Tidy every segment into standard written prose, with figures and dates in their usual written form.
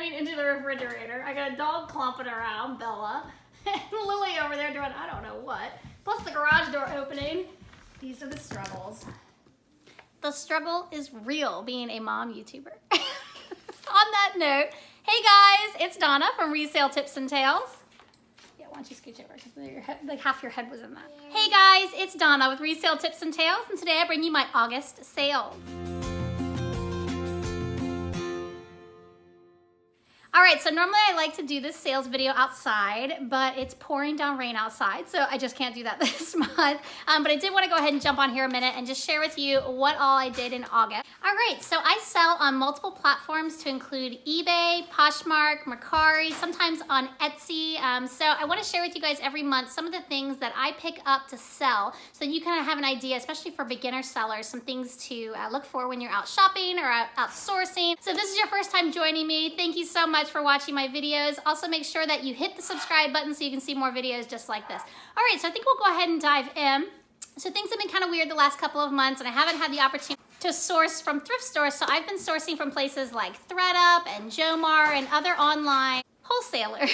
slamming into the refrigerator. I got a dog clomping around, Bella, and Lily over there doing I don't know what. Plus the garage door opening. These are the struggles. The struggle is real being a mom YouTuber. On that note, hey guys, it's Donna from Resale Tips and Tales. Yeah, why don't you scooch over because your head, like half your head was in that. Hey guys, it's Donna with Resale Tips and Tales, and today I bring you my August sales. All right, so normally I like to do this sales video outside, but it's pouring down rain outside, so I just can't do that this month. But I did want to go ahead and jump on here a minute and just share with you what all I did in August. All right, so I sell on multiple platforms to include eBay, Poshmark, Mercari, sometimes on Etsy. So I want to share with you guys every month some of the things that I pick up to sell so that you kind of have an idea, especially for beginner sellers, some things to look for when you're out shopping or out sourcing. So if this is your first time joining me, thank you so much for watching my videos. Also make sure that you hit the subscribe button so you can see more videos just like this. All right, so I think we'll go ahead and dive in. So things have been kind of weird the last couple of months and I haven't had the opportunity to source from thrift stores, so I've been sourcing from places like ThredUp and Jomar and other online wholesalers.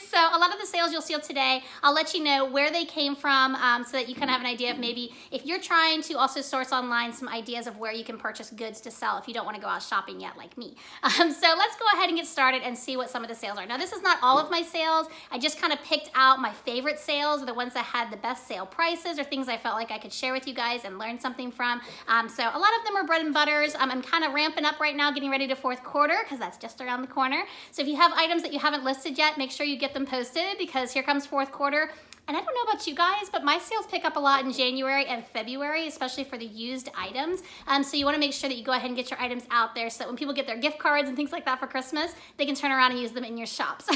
So a lot of the sales you'll see today, I'll let you know where they came from so that you kind of have an idea of maybe if you're trying to also source online, some ideas of where you can purchase goods to sell if you don't want to go out shopping yet like me. So let's go ahead and get started and see what some of the sales are. Now this is not all of my sales. I just kind of picked out my favorite sales, or the ones that had the best sale prices or things I felt like I could share with you guys and learn something from. So a lot of them are bread and butters. I'm kind of ramping up right now, getting ready to fourth quarter because that's just around the corner. So if you have items that you haven't listed yet, make sure you get them posted because here comes fourth quarter. And I don't know about you guys, but my sales pick up a lot in January and February, especially for the used items. So you want to make sure that you go ahead and get your items out there so that when people get their gift cards and things like that for Christmas, they can turn around and use them in your shops.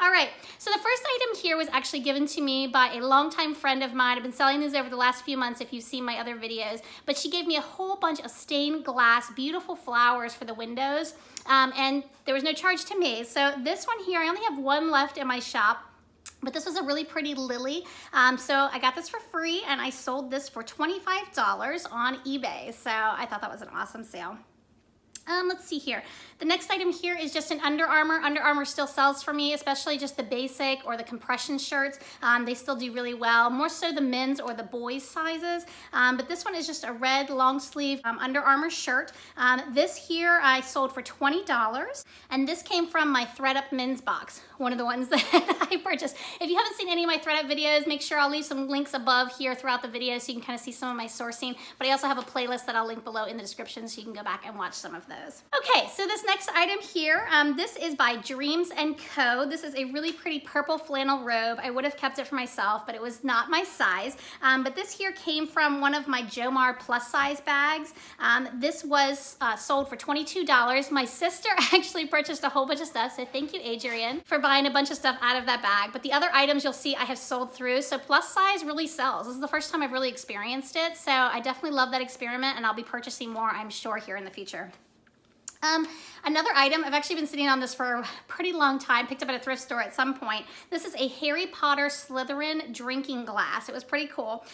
All right, so the first item here was actually given to me by a longtime friend of mine. I've been selling these over the last few months if you've seen my other videos, but she gave me a whole bunch of stained glass, beautiful flowers for the windows, and there was no charge to me. So this one here, I only have one left in my shop. But this was a really pretty lily. So I got this for free and I sold this for $25 on eBay. So I thought that was an awesome sale. Let's see here. The next item here is just an Under Armour. Under Armour still sells for me, especially just the basic or the compression shirts. They still do really well, more so the men's or the boys sizes. But this one is just a red long sleeve Under Armour shirt. This here I sold for $20. And this came from my ThredUp men's box, one of the ones that I purchased. If you haven't seen any of my ThredUp videos, make sure I'll leave some links above here throughout the video so you can kind of see some of my sourcing. But I also have a playlist that I'll link below in the description so you can go back and watch some of those. Okay, so this next item here, this is by Dreams & Co. This is a really pretty purple flannel robe. I would have kept it for myself, but it was not my size. But this here came from one of my Jomar plus size bags. This was sold for $22. My sister actually purchased a whole bunch of stuff, so thank you, Adrian, for buying a bunch of stuff out of that bag. But the other items you'll see I have sold through, so plus size really sells. This is the first time I've really experienced it, so I definitely love that experiment, and I'll be purchasing more, I'm sure, here in the future. Another item, I've actually been sitting on this for a pretty long time, picked up at a thrift store at some point. This is a Harry Potter Slytherin drinking glass. It was pretty cool.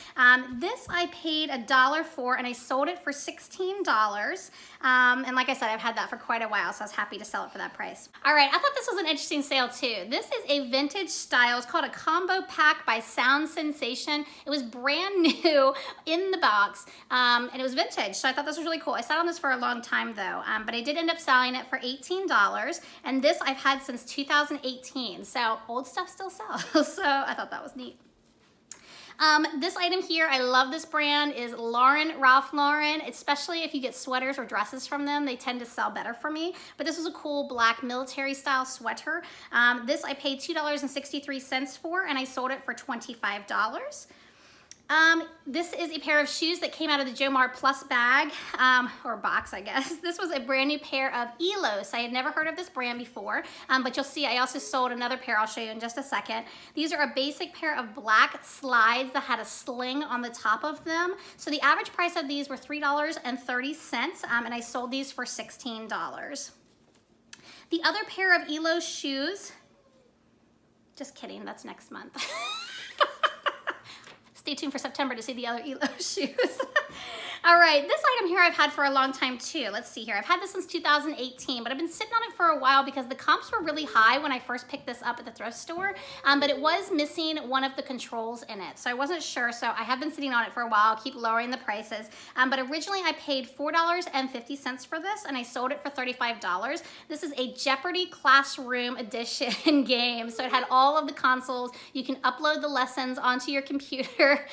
This I paid $1 for and I sold it for $16. And like I said, I've had that for quite a while, so I was happy to sell it for that price. All right, I thought this was an interesting sale too. This is a vintage style. It's called a combo pack by Sound Sensation. It was brand new in the box, and it was vintage, so I thought this was really cool. I sat on this for a long time though, but I did end up selling it for $18, and this I've had since 2018, so old stuff still sells, so I thought that was neat. This item here, I love this brand, is Ralph Lauren, especially if you get sweaters or dresses from them. They tend to sell better for me, but this was a cool black military style sweater. This I paid $2.63 for, and I sold it for $25. This is a pair of shoes that came out of the Jomar Plus bag, or box, I guess. This was a brand new pair of Elos. I had never heard of this brand before, but you'll see I also sold another pair I'll show you in just a second. These are a basic pair of black slides that had a sling on the top of them. So the average price of these were $3.30, and I sold these for $16. The other pair of Elos shoes, just kidding, that's next month. Stay tuned for September to see the other Elo shoes. All right, this item here I've had for a long time too. Let's see here. I've had this since 2018, but I've been sitting on it for a while because the comps were really high when I first picked this up at the thrift store, but it was missing one of the controls in it. So I wasn't sure, so I have been sitting on it for a while. I'll keep lowering the prices. But originally I paid $4.50 for this and I sold it for $35. This is a Jeopardy Classroom Edition game. So it had all of the consoles. You can upload the lessons onto your computer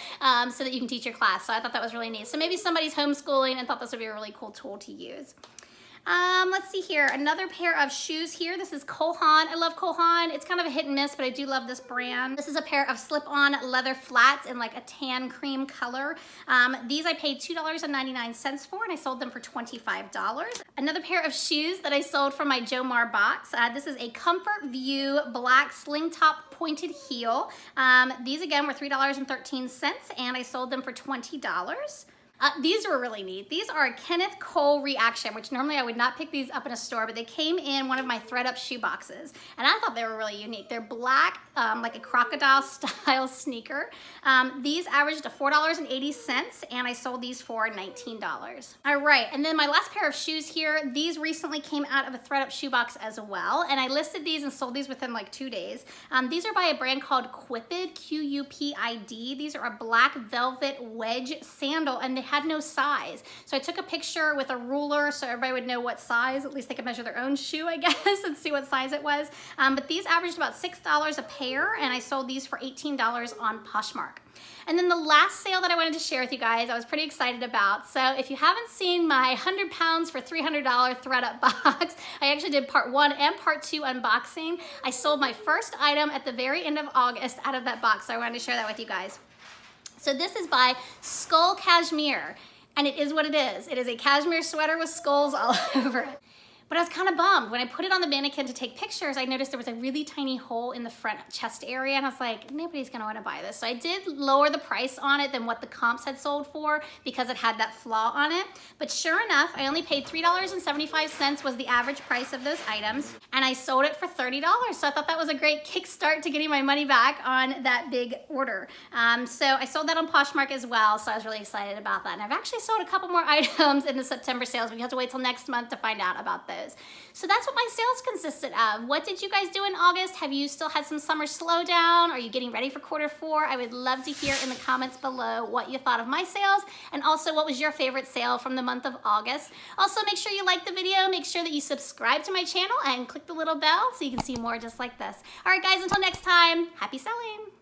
so that you can teach your class. So I thought that was really neat. So maybe somebody's homeschooling and thought this would be a really cool tool to use. Let's see here, another pair of shoes here. This is Haan. I love Haan. It's kind of a hit and miss, but I do love this brand. This is a pair of slip-on leather flats in like a tan cream color. These I paid $2.99 for, and I sold them for $25. Another pair of shoes that I sold from my Jomar box. This is a Comfort View black sling top pointed heel. These again were $3.13, and I sold them for $20. These were really neat. These are a Kenneth Cole Reaction, which normally I would not pick these up in a store, but they came in one of my thread-up shoe boxes, and I thought they were really unique. They're black, like a crocodile style sneaker. These averaged $4.80, and I sold these for $19. All right, and then my last pair of shoes here, these recently came out of a thread-up shoe box as well, and I listed these and sold these within like 2 days. These are by a brand called Qupid, Q-U-P-I-D. These are a black velvet wedge sandal, and they had no size. So I took a picture with a ruler so everybody would know what size, at least they could measure their own shoe, I guess, and see what size it was. But these averaged about $6 a pair, and I sold these for $18 on Poshmark. And then the last sale that I wanted to share with you guys, I was pretty excited about. So if you haven't seen my 100 pounds for $300 thread up box, I actually did part 1 and part 2 unboxing. I sold my first item at the very end of August out of that box, so I wanted to share that with you guys. So this is by Skull Cashmere, and it is what it is. It is a cashmere sweater with skulls all over it. But I was kind of bummed. When I put it on the mannequin to take pictures, I noticed there was a really tiny hole in the front chest area, and I was like, nobody's gonna wanna buy this. So I did lower the price on it than what the comps had sold for because it had that flaw on it. But sure enough, I only paid $3.75 was the average price of those items, and I sold it for $30. So I thought that was a great kickstart to getting my money back on that big order. So I sold that on Poshmark as well, so I was really excited about that. And I've actually sold a couple more items in the September sales, but you have to wait till next month to find out about those. So that's what my sales consisted of. What did you guys do in August? Have you still had some summer slowdown? Are you getting ready for Q4? I would love to hear in the comments below what you thought of my sales, and also what was your favorite sale from the month of August. Also, make sure you like the video, make sure that you subscribe to my channel, and click the little bell so you can see more just like this. All right, guys, until next time, happy selling.